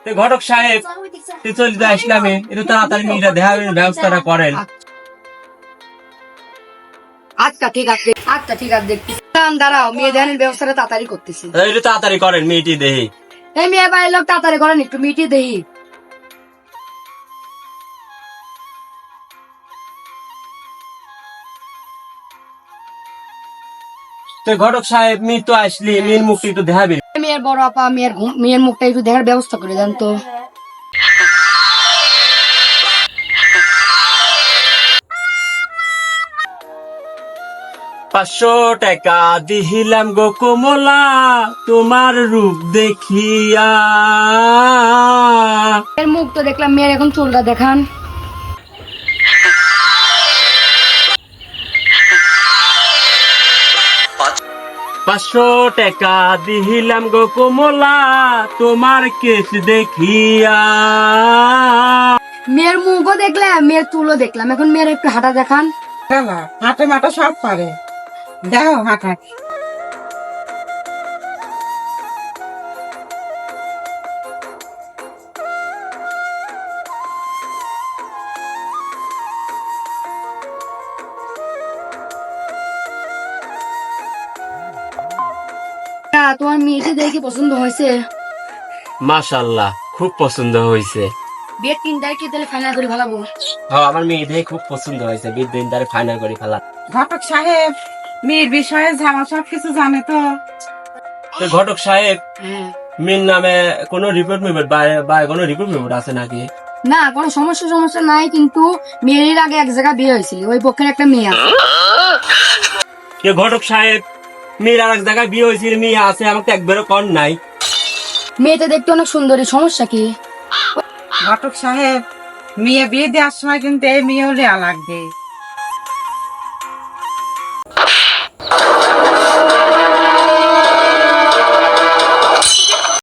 ঘটক সাহেব চলে আসলাম, একটু তাড়াতাড়ি মেয়েটা দেখার ব্যবস্থাটা করেন। আচ্ছা ঠিক আছে, দেখতেছি। দাঁড়াও, মেয়ে দেখানোর ব্যবস্থাটা তাড়াতাড়ি করতেছি। একটু তাড়াতাড়ি করেন, মেয়েটি দেখি। এই মেয়ে বাড়ির লোক তাড়াতাড়ি করেন, একটু মেয়েটি দেখি। ঘটক সাহেব মেয়ে তো আসলি, মেয়ের মুখটা একটু দেখাবি। মেয়ের বড় আপা, মেয়ের মুখটা একটু দেখার ব্যবস্থা করে দেন তো। পাঁচশো টাকা দিহিলাম গো কমলা, তোমার রূপ দেখিয়া। মেয়ের মুখ তো দেখলাম, মেয়ের এখন চুলটা দেখান। পাঁচশো টাকা দিহিলাম গো কমলা, তোমার কেস দেখিয়া। মেয়ের মুখও দেখলাম, মেয়ের চুলও দেখলাম, এখন মেয়ের একটু হাঁটা দেখান। হাঁটে মাটা সব পারে, দেখো হাঁটা। তোমার মেয়েটি দেখে পছন্দ হয়েছে? মাশাআল্লাহ, খুব পছন্দ হয়েছে। বিয়ের 3 তারিখে তাহলে ফাইনাল করে ফেলাবো। হ্যাঁ, আমার মেয়ে দেখে খুব পছন্দ হয়েছে, বিদ্যুৎ দ্বারে ফাইনাল করে ফেলা। ঘটক সাহেব মেয়ের বিষয়ে জামা সব কিছু জানে তো? ঘটক সাহেব, হ্যাঁ। মেয়ের নামে কোনো রিপোর্ট বা কোনো রিপোর্ট আছে নাকি? না, কোনো সমস্যা নাই, কিন্তু মেয়ের আগে এক জায়গায় বিয়ে হয়েছিল, ওই পক্ষের একটা মেয়ে আছে। ঘটক সাহেব, মেয়ের আর এক জায়গায় বিয়ে হয়েছিল, মেয়ে আছে, আমাকে একবারও কর নাই। মেয়েটা দেখতে অনেক সুন্দরী, সমস্যা কি? ঘটক সাহেব মেয়ে বিয়ে দেওয়ার সময় কিন্তু এই মেয়েও লেয়া লাগবে।